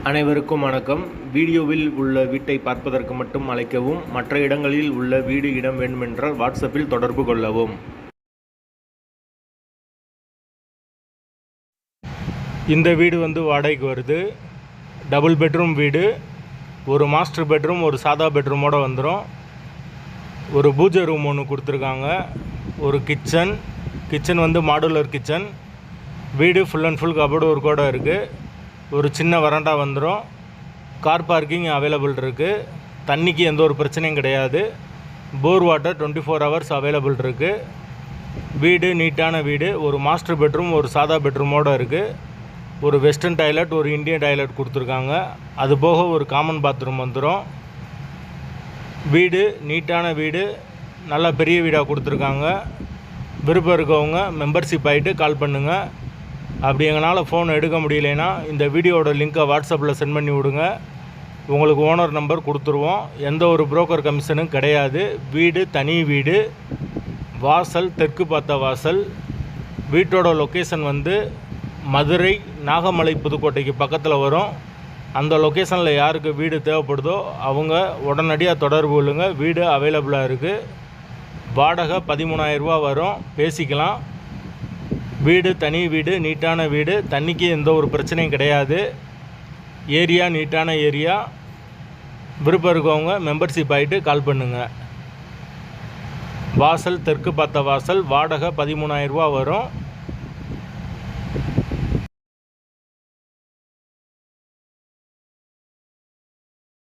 அனைவருக்கும் வணக்கம். வீடியோவில் உள்ள வீட்டை பார்ப்பதற்கு மட்டும் அழைக்கவும். மற்ற இடங்களில் உள்ள வீடு இடம் வேண்டுமென்றால் வாட்ஸ்அப்பில் தொடர்பு கொள்ளவும். இந்த வீடு வாடகைக்கு வருது. டபுள் பெட்ரூம் வீடு. ஒரு மாஸ்டர் பெட்ரூம், ஒரு சாதா பெட்ரூமோடு வந்துடும். ஒரு பூஜை ரூம் ஒன்று கொடுத்துருக்காங்க. ஒரு கிச்சன் மாடுலர் கிச்சன். வீடு ஃபுல் அண்ட் ஃபுல் கபோர்டு ஒர்க்கோடு இருக்குது. ஒரு சின்ன வராண்டா வந்துடும். கார் பார்க்கிங் அவைலபிள் இருக்குது. தண்ணிக்கு எந்த ஒரு பிரச்சனையும் கிடையாது. போர் வாட்டர் 24 ஹவர்ஸ் அவைலபிள் இருக்குது. வீடு நீட்டான வீடு. ஒரு மாஸ்டர் பெட்ரூம், ஒரு சாதா பெட்ரூமோடு இருக்குது. ஒரு வெஸ்டர்ன் டாய்லெட், ஒரு இந்தியன் டாய்லெட் கொடுத்துருக்காங்க. அது போக ஒரு காமன் பாத்ரூம் வந்துடும். வீடு நீட்டான வீடு. நல்லா பெரிய வீடாக கொடுத்துருக்காங்க. விருப்பம் இருக்கவங்க மெம்பர்ஷிப் ஆகிட்டு கால் பண்ணுங்கள். அப்படி எங்களால் ஃபோன் எடுக்க முடியலைன்னா இந்த வீடியோட லிங்க்கை வாட்ஸ்அப்பில் சென்ட் பண்ணி விடுங்க. உங்களுக்கு ஓனர் நம்பர் கொடுத்துருவோம். எந்த ஒரு புரோக்கர் கமிஷனும் கிடையாது. வீடு தனி வீடு. வாசல் தெற்கு பார்த்த வாசல். வீட்டோட லொக்கேஷன் மதுரை நாகமலை புதுக்கோட்டைக்கு பக்கத்தில் வரும். அந்த லொக்கேஷனில் யாருக்கு வீடு தேவைப்படுதோ அவங்க உடனடியாக தொடர்பு கொள்ளுங்க. வீடு அவைலபிளாக இருக்குது. வாடகை 13,000 ரூபா வரும். பேசிக்கலாம். வீடு தனி வீடு, நீட்டான வீடு. தண்ணிக்கு எந்த ஒரு பிரச்சனையும் கிடையாது. ஏரியா நீட்டான ஏரியா. விருப்பம் இருக்கவங்க மெம்பர்ஷிப் ஆகிட்டு கால் பண்ணுங்கள். வாசல் தெற்கு பார்த்த வாசல். வாடகை 13,000 ரூபா வரும்.